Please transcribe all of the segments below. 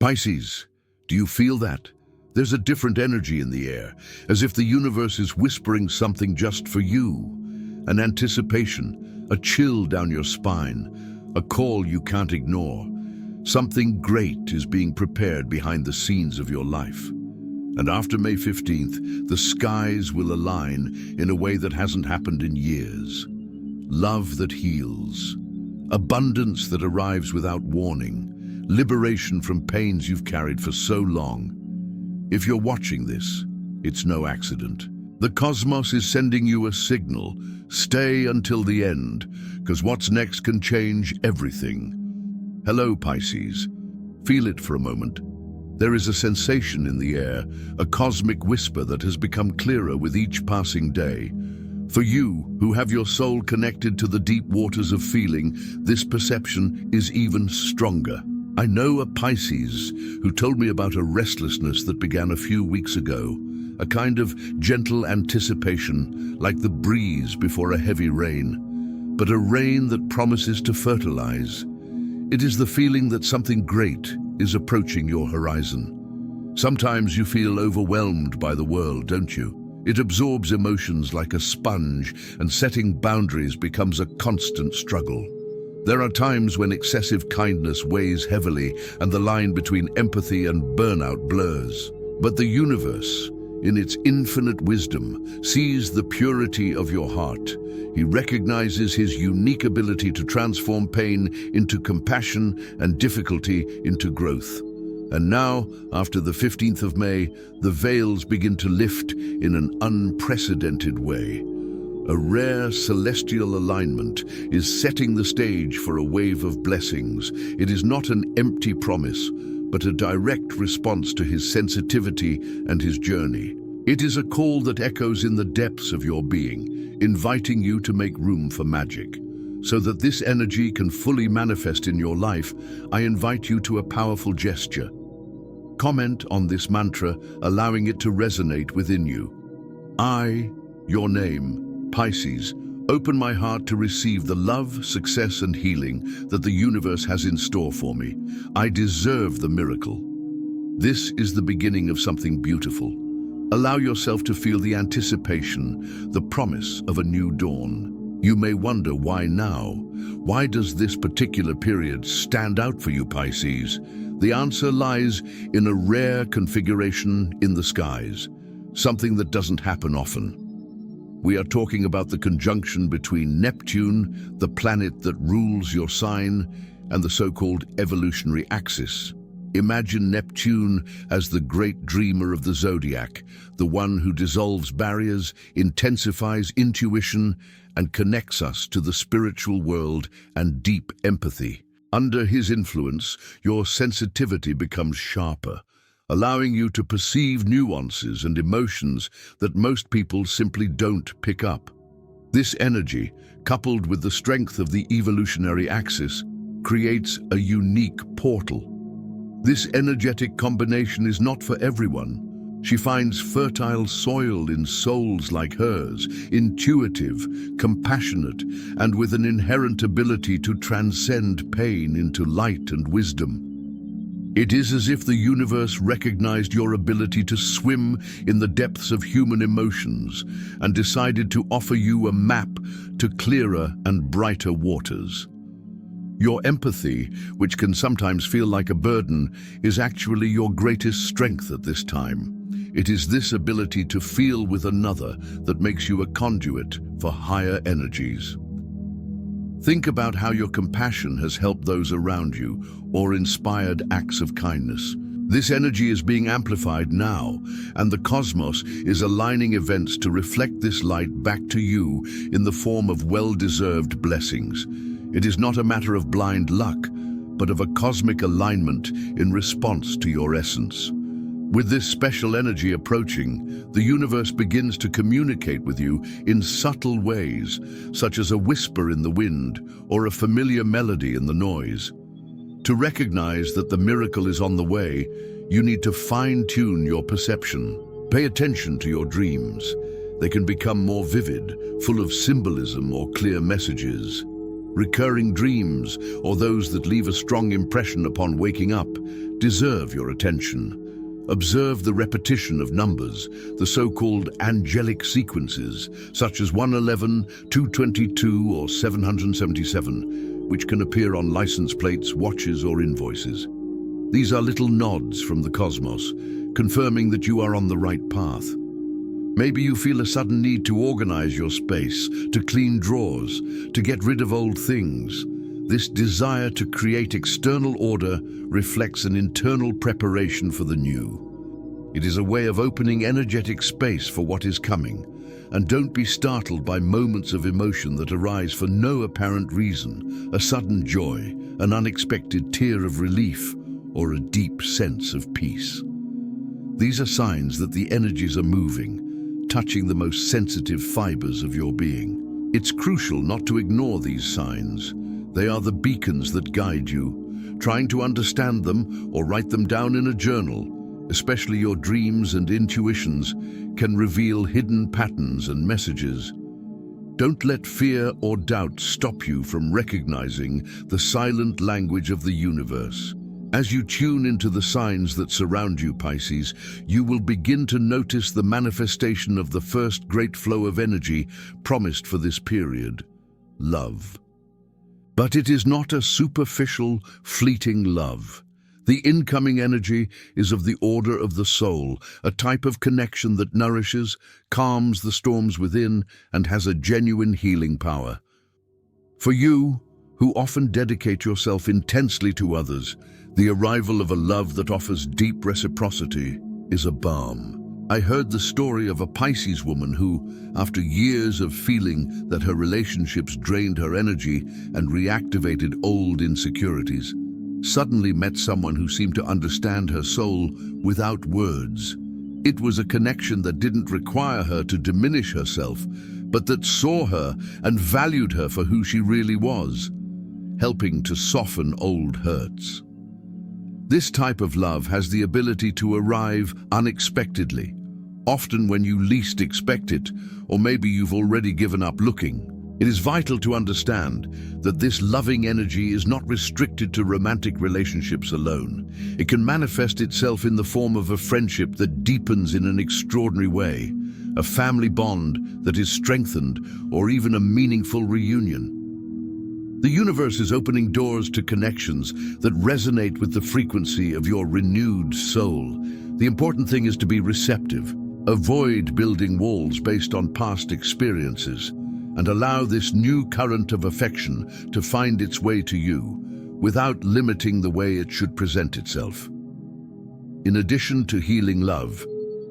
Pisces, do you feel that? There's a different energy in the air, as if the universe is whispering something just for you. An anticipation, a chill down your spine, a call you can't ignore. Something great is being prepared behind the scenes of your life. And after May 15th, the skies will align in a way that hasn't happened in years. Love that heals, abundance that arrives without warning, liberation from pains you've carried for so long. If you're watching this, it's no accident. The cosmos is sending you a signal. Stay until the end, because what's next can change everything. Hello, Pisces. Feel it for a moment. There is a sensation in the air, a cosmic whisper that has become clearer with each passing day. For you, who have your soul connected to the deep waters of feeling, this perception is even stronger. I know a Pisces who told me about a restlessness that began a few weeks ago, a kind of gentle anticipation, like the breeze before a heavy rain, but a rain that promises to fertilize. It is the feeling that something great is approaching your horizon. Sometimes you feel overwhelmed by the world, don't you? It absorbs emotions like a sponge, and setting boundaries becomes a constant struggle. There are times when excessive kindness weighs heavily and the line between empathy and burnout blurs. But the universe, in its infinite wisdom, sees the purity of your heart. He recognizes his unique ability to transform pain into compassion and difficulty into growth. And now, after the 15th of May, the veils begin to lift in an unprecedented way. A rare celestial alignment is setting the stage for a wave of blessings. It is not an empty promise, but a direct response to his sensitivity and his journey. It is a call that echoes in the depths of your being, inviting you to make room for magic. So that this energy can fully manifest in your life, I invite you to a powerful gesture. Comment on this mantra, allowing it to resonate within you. I, your name, Pisces, open my heart to receive the love, success, and healing that the universe has in store for me. I deserve the miracle. This is the beginning of something beautiful. Allow yourself to feel the anticipation, the promise of a new dawn. You may wonder, why now? Why does this particular period stand out for you, Pisces? The answer lies in a rare configuration in the skies, something that doesn't happen often. We are talking about the conjunction between Neptune, the planet that rules your sign, and the so-called evolutionary axis. Imagine Neptune as the great dreamer of the zodiac, the one who dissolves barriers, intensifies intuition, and connects us to the spiritual world and deep empathy. Under his influence, your sensitivity becomes sharper, allowing you to perceive nuances and emotions that most people simply don't pick up. This energy, coupled with the strength of the evolutionary axis, creates a unique portal. This energetic combination is not for everyone. She finds fertile soil in souls like hers, intuitive, compassionate, and with an inherent ability to transcend pain into light and wisdom. It is as if the universe recognized your ability to swim in the depths of human emotions and decided to offer you a map to clearer and brighter waters. Your empathy, which can sometimes feel like a burden, is actually your greatest strength at this time. It is this ability to feel with another that makes you a conduit for higher energies. Think about how your compassion has helped those around you or inspired acts of kindness. This energy is being amplified now, and the cosmos is aligning events to reflect this light back to you in the form of well-deserved blessings. It is not a matter of blind luck, but of a cosmic alignment in response to your essence. With this special energy approaching, the universe begins to communicate with you in subtle ways, such as a whisper in the wind or a familiar melody in the noise. To recognize that the miracle is on the way, you need to fine-tune your perception. Pay attention to your dreams. They can become more vivid, full of symbolism or clear messages. Recurring dreams, or those that leave a strong impression upon waking up, deserve your attention. Observe the repetition of numbers, the so-called angelic sequences, such as 111, 222, or 777, which can appear on license plates, watches, or invoices. These are little nods from the cosmos, confirming that you are on the right path. Maybe you feel a sudden need to organize your space, to clean drawers, to get rid of old things. This desire to create external order reflects an internal preparation for the new. It is a way of opening energetic space for what is coming. And don't be startled by moments of emotion that arise for no apparent reason, a sudden joy, an unexpected tear of relief, or a deep sense of peace. These are signs that the energies are moving, touching the most sensitive fibers of your being. It's crucial not to ignore these signs. They are the beacons that guide you. Trying to understand them or write them down in a journal, especially your dreams and intuitions, can reveal hidden patterns and messages. Don't let fear or doubt stop you from recognizing the silent language of the universe. As you tune into the signs that surround you, Pisces, you will begin to notice the manifestation of the first great flow of energy promised for this period: love. But it is not a superficial, fleeting love. The incoming energy is of the order of the soul, a type of connection that nourishes, calms the storms within, and has a genuine healing power. For you, who often dedicate yourself intensely to others, the arrival of a love that offers deep reciprocity is a balm. I heard the story of a Pisces woman who, after years of feeling that her relationships drained her energy and reactivated old insecurities, suddenly met someone who seemed to understand her soul without words. It was a connection that didn't require her to diminish herself, but that saw her and valued her for who she really was, helping to soften old hurts. This type of love has the ability to arrive unexpectedly, often when you least expect it, or maybe you've already given up looking. It is vital to understand that this loving energy is not restricted to romantic relationships alone. It can manifest itself in the form of a friendship that deepens in an extraordinary way, a family bond that is strengthened, or even a meaningful reunion. The universe is opening doors to connections that resonate with the frequency of your renewed soul. The important thing is to be receptive. Avoid building walls based on past experiences, and allow this new current of affection to find its way to you, without limiting the way it should present itself. In addition to healing love,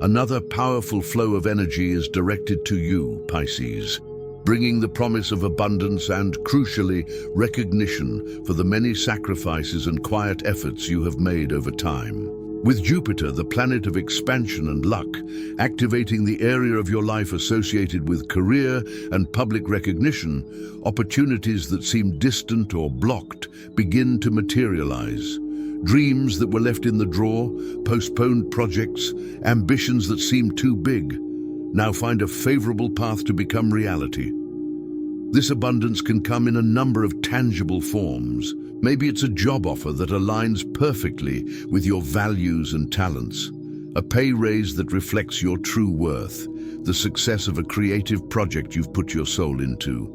another powerful flow of energy is directed to you, Pisces, bringing the promise of abundance and, crucially, recognition for the many sacrifices and quiet efforts you have made over time. With Jupiter, the planet of expansion and luck, activating the area of your life associated with career and public recognition, opportunities that seem distant or blocked begin to materialize. Dreams that were left in the drawer, postponed projects, ambitions that seemed too big, now find a favorable path to become reality. This abundance can come in a number of tangible forms. Maybe it's a job offer that aligns perfectly with your values and talents, a pay raise that reflects your true worth, the success of a creative project you've put your soul into,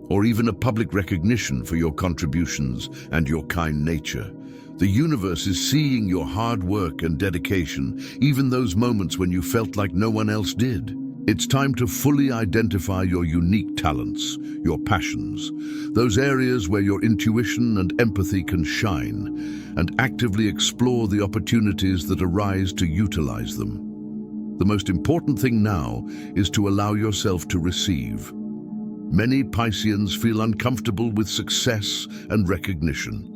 or even a public recognition for your contributions and your kind nature. The universe is seeing your hard work and dedication, even those moments when you felt like no one else did. It's time to fully identify your unique talents, your passions, those areas where your intuition and empathy can shine, and actively explore the opportunities that arise to utilize them. The most important thing now is to allow yourself to receive. Many Pisceans feel uncomfortable with success and recognition.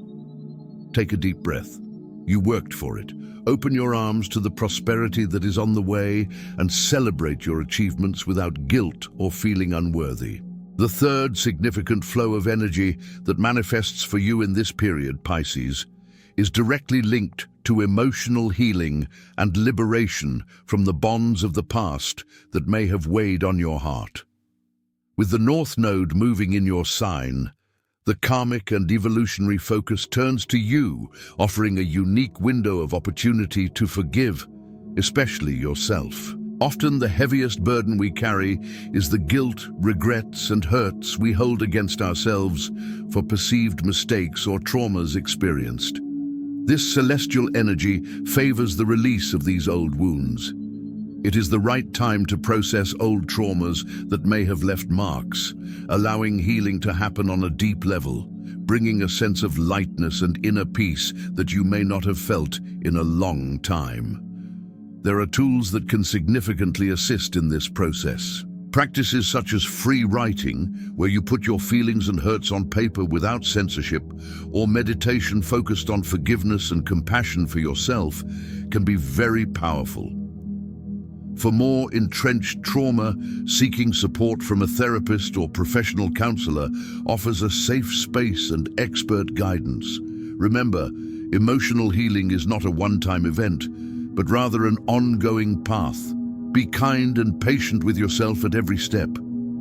Take a deep breath. You worked for it. Open your arms to the prosperity that is on the way and celebrate your achievements without guilt or feeling unworthy. The third significant flow of energy that manifests for you in this period, Pisces, is directly linked to emotional healing and liberation from the bonds of the past that may have weighed on your heart. With the North Node moving in your sign, The karmic and evolutionary focus turns to you, offering a unique window of opportunity to forgive, especially yourself. Often the heaviest burden we carry is the guilt, regrets, and hurts we hold against ourselves for perceived mistakes or traumas experienced. This celestial energy favors the release of these old wounds. It is the right time to process old traumas that may have left marks, allowing healing to happen on a deep level, bringing a sense of lightness and inner peace that you may not have felt in a long time. There are tools that can significantly assist in this process. Practices such as free writing, where you put your feelings and hurts on paper without censorship, or meditation focused on forgiveness and compassion for yourself, can be very powerful. For more entrenched trauma, seeking support from a therapist or professional counselor offers a safe space and expert guidance. Remember, emotional healing is not a one-time event, but rather an ongoing path. Be kind and patient with yourself at every step.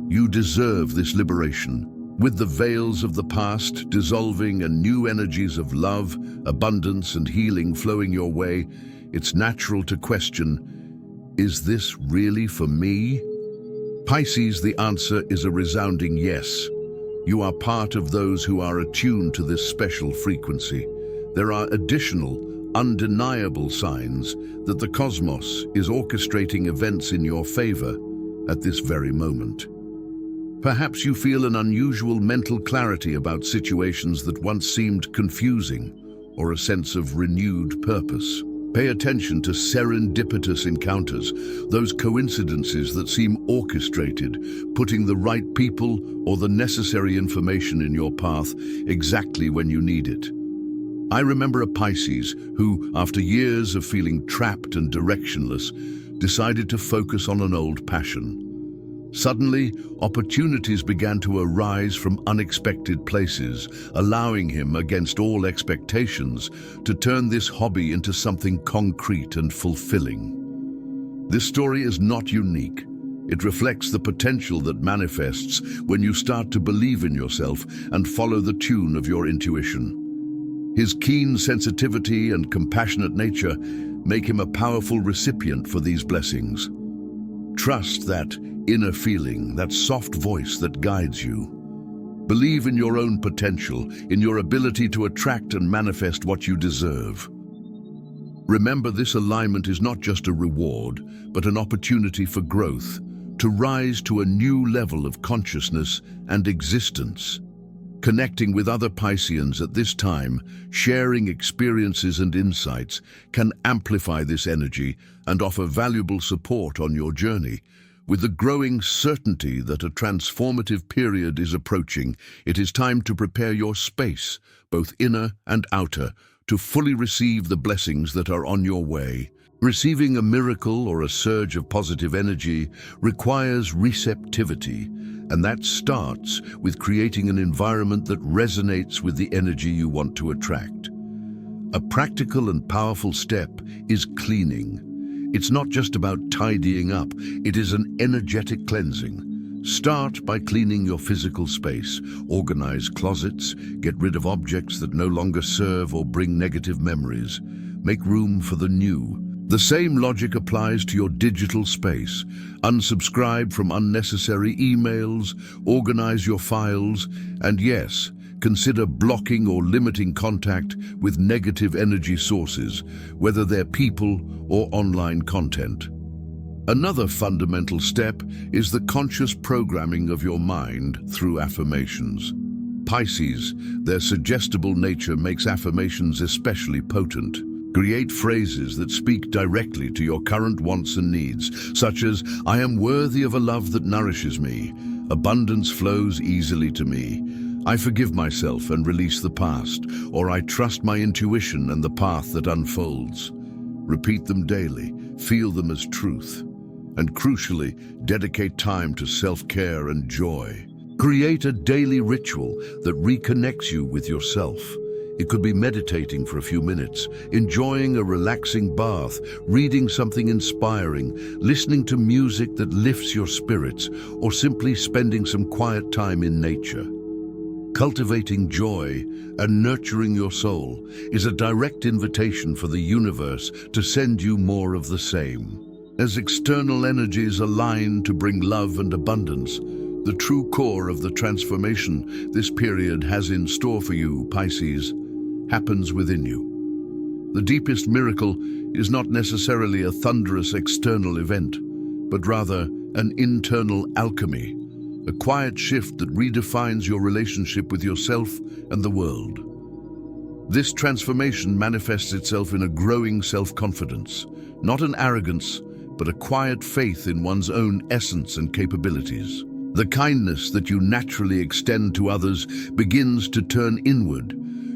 You deserve this liberation. With the veils of the past dissolving and new energies of love, abundance, and healing flowing your way, it's natural to question, is this really for me? Pisces, the answer is a resounding yes. You are part of those who are attuned to this special frequency. There are additional, undeniable signs that the cosmos is orchestrating events in your favor at this very moment. Perhaps you feel an unusual mental clarity about situations that once seemed confusing, or a sense of renewed purpose. Pay attention to serendipitous encounters, those coincidences that seem orchestrated, putting the right people or the necessary information in your path exactly when you need it. I remember a Pisces who, after years of feeling trapped and directionless, decided to focus on an old passion. Suddenly, opportunities began to arise from unexpected places, allowing him, against all expectations, to turn this hobby into something concrete and fulfilling. This story is not unique. It reflects the potential that manifests when you start to believe in yourself and follow the tune of your intuition. His keen sensitivity and compassionate nature make him a powerful recipient for these blessings. Trust that inner feeling, that soft voice that guides you. Believe in your own potential, in your ability to attract and manifest what you deserve. Remember, this alignment is not just a reward, but an opportunity for growth, to rise to a new level of consciousness and existence. Connecting with other Pisceans at this time, sharing experiences and insights, can amplify this energy and offer valuable support on your journey. With the growing certainty that a transformative period is approaching, it is time to prepare your space, both inner and outer, to fully receive the blessings that are on your way. Receiving a miracle or a surge of positive energy requires receptivity, and that starts with creating an environment that resonates with the energy you want to attract. A practical and powerful step is cleaning. It's not just about tidying up, it is an energetic cleansing. Start by cleaning your physical space. Organize closets, get rid of objects that no longer serve or bring negative memories. Make room for the new. The same logic applies to your digital space. Unsubscribe from unnecessary emails, organize your files, and yes, consider blocking or limiting contact with negative energy sources, whether they're people or online content. Another fundamental step is the conscious programming of your mind through affirmations. Pisces, their suggestible nature makes affirmations especially potent. Create phrases that speak directly to your current wants and needs, such as, "I am worthy of a love that nourishes me. Abundance flows easily to me. I forgive myself and release the past," or "I trust my intuition and the path that unfolds." Repeat them daily, feel them as truth, and crucially, dedicate time to self-care and joy. Create a daily ritual that reconnects you with yourself. It could be meditating for a few minutes, enjoying a relaxing bath, reading something inspiring, listening to music that lifts your spirits, or simply spending some quiet time in nature. Cultivating joy and nurturing your soul is a direct invitation for the universe to send you more of the same. As external energies align to bring love and abundance, the true core of the transformation this period has in store for you, Pisces, happens within you. The deepest miracle is not necessarily a thunderous external event, but rather an internal alchemy, a quiet shift that redefines your relationship with yourself and the world. This transformation manifests itself in a growing self-confidence, not an arrogance, but a quiet faith in one's own essence and capabilities. The kindness that you naturally extend to others begins to turn inward.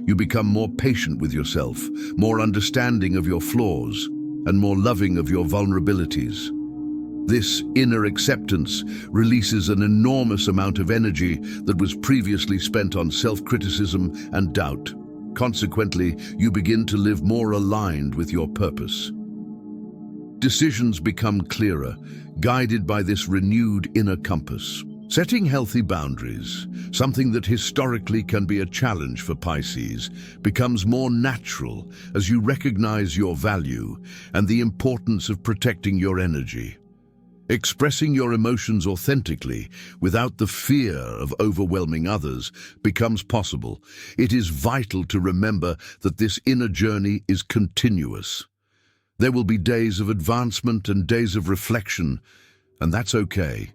You become more patient with yourself, more understanding of your flaws, and more loving of your vulnerabilities. This inner acceptance releases an enormous amount of energy that was previously spent on self-criticism and doubt. Consequently, you begin to live more aligned with your purpose. Decisions become clearer, guided by this renewed inner compass. Setting healthy boundaries, something that historically can be a challenge for Pisces, becomes more natural as you recognize your value and the importance of protecting your energy. Expressing your emotions authentically, without the fear of overwhelming others, becomes possible. It is vital to remember that this inner journey is continuous. There will be days of advancement and days of reflection, and that's okay.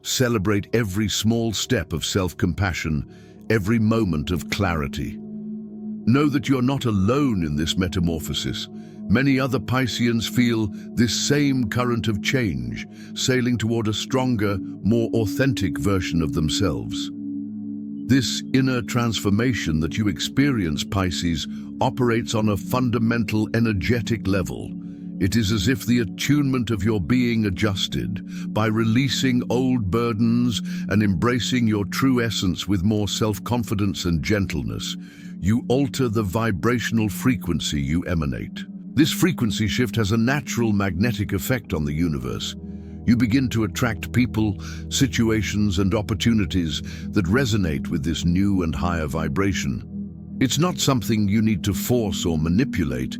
Celebrate every small step of self-compassion, every moment of clarity. Know that you're not alone in this metamorphosis. Many other Pisceans feel this same current of change, sailing toward a stronger, more authentic version of themselves. This inner transformation that you experience, Pisces, operates on a fundamental energetic level. It is as if the attunement of your being adjusted. By releasing old burdens and embracing your true essence with more self-confidence and gentleness, you alter the vibrational frequency you emanate. This frequency shift has a natural magnetic effect on the universe. You begin to attract people, situations, and opportunities that resonate with this new and higher vibration. It's not something you need to force or manipulate.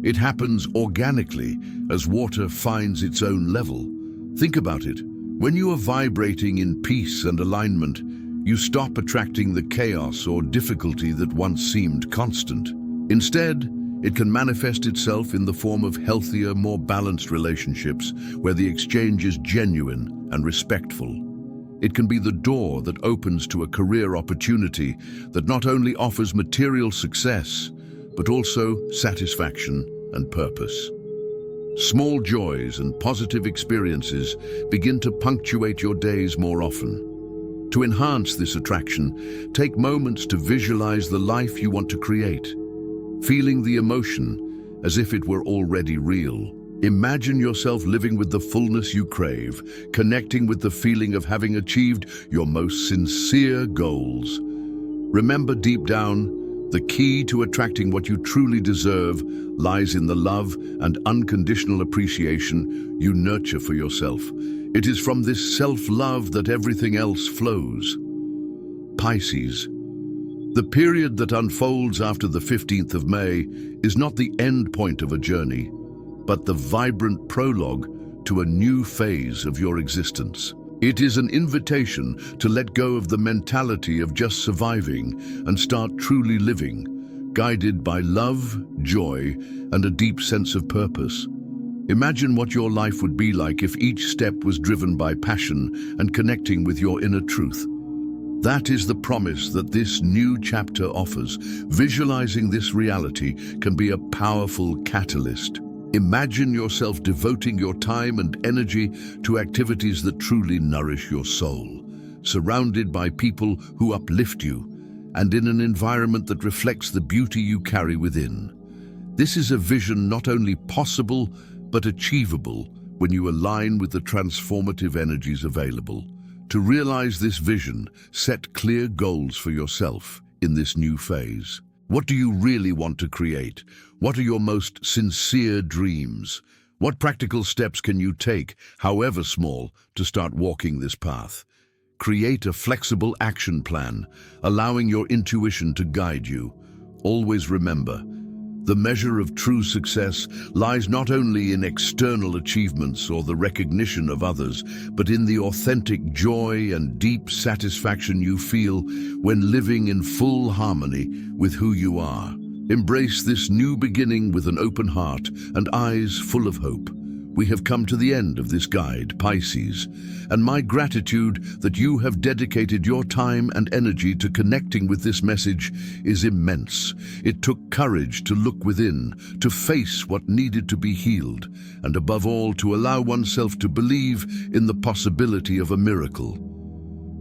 It happens organically as water finds its own level. Think about it. When you are vibrating in peace and alignment, you stop attracting the chaos or difficulty that once seemed constant. Instead, it can manifest itself in the form of healthier, more balanced relationships where the exchange is genuine and respectful. It can be the door that opens to a career opportunity that not only offers material success, but also satisfaction and purpose. Small joys and positive experiences begin to punctuate your days more often. To enhance this attraction, take moments to visualize the life you want to create, feeling the emotion as if it were already real. Imagine yourself living with the fullness you crave, connecting with the feeling of having achieved your most sincere goals. Remember, deep down, the key to attracting what you truly deserve lies in the love and unconditional appreciation you nurture for yourself. It is from this self-love that everything else flows. Pisces. The period that unfolds after the 15th of May is not the end point of a journey, but the vibrant prologue to a new phase of your existence. It is an invitation to let go of the mentality of just surviving and start truly living, guided by love, joy, and a deep sense of purpose. Imagine what your life would be like if each step was driven by passion and connecting with your inner truth. That is the promise that this new chapter offers. Visualizing this reality can be a powerful catalyst. Imagine yourself devoting your time and energy to activities that truly nourish your soul, surrounded by people who uplift you, and in an environment that reflects the beauty you carry within. This is a vision not only possible, but achievable when you align with the transformative energies available. To realize this vision, set clear goals for yourself in this new phase. What do you really want to create? What are your most sincere dreams? What practical steps can you take, however small, to start walking this path? Create a flexible action plan, allowing your intuition to guide you. Always remember, the measure of true success lies not only in external achievements or the recognition of others, but in the authentic joy and deep satisfaction you feel when living in full harmony with who you are. Embrace this new beginning with an open heart and eyes full of hope. We have come to the end of this guide, Pisces, and my gratitude that you have dedicated your time and energy to connecting with this message is immense. It took courage to look within, to face what needed to be healed, and above all, to allow oneself to believe in the possibility of a miracle.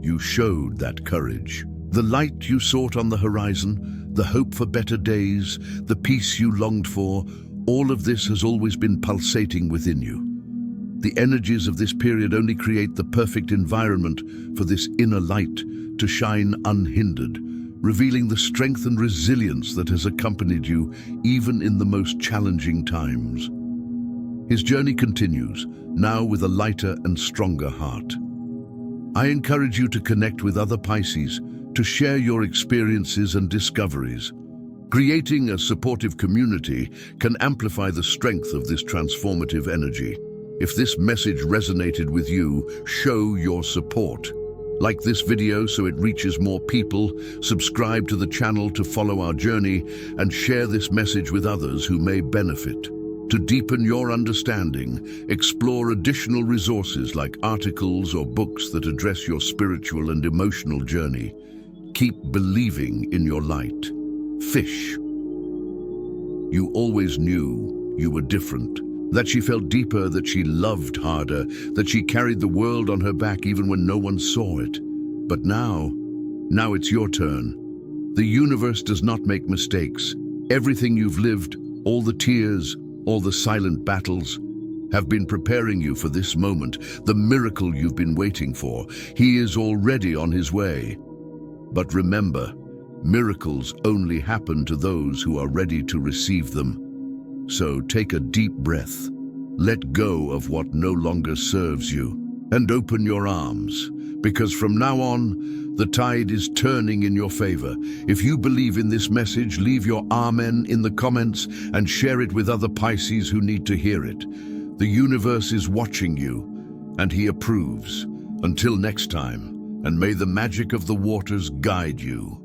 You showed that courage. The light you sought on the horizon, the hope for better days, the peace you longed for, all of this has always been pulsating within you. The energies of this period only create the perfect environment for this inner light to shine unhindered, revealing the strength and resilience that has accompanied you even in the most challenging times. His journey continues, now with a lighter and stronger heart. I encourage you to connect with other Pisces, to share your experiences and discoveries. Creating a supportive community can amplify the strength of this transformative energy. If this message resonated with you, show your support. Like this video so it reaches more people, subscribe to the channel to follow our journey, and share this message with others who may benefit. To deepen your understanding, explore additional resources like articles or books that address your spiritual and emotional journey. Keep believing in your light. Fish. You always knew you were different, that she felt deeper, that she loved harder, that she carried the world on her back even when no one saw it. But now it's your turn. The universe does not make mistakes. Everything you've lived, all the tears, all the silent battles, have been preparing you for this moment, the miracle you've been waiting for. He is already on his way. But remember, miracles only happen to those who are ready to receive them. So take a deep breath, let go of what no longer serves you, and open your arms, because from now on, the tide is turning in your favor. If you believe in this message, leave your amen in the comments and share it with other Pisces who need to hear it. The universe is watching you, and he approves. Until next time, and may the magic of the waters guide you.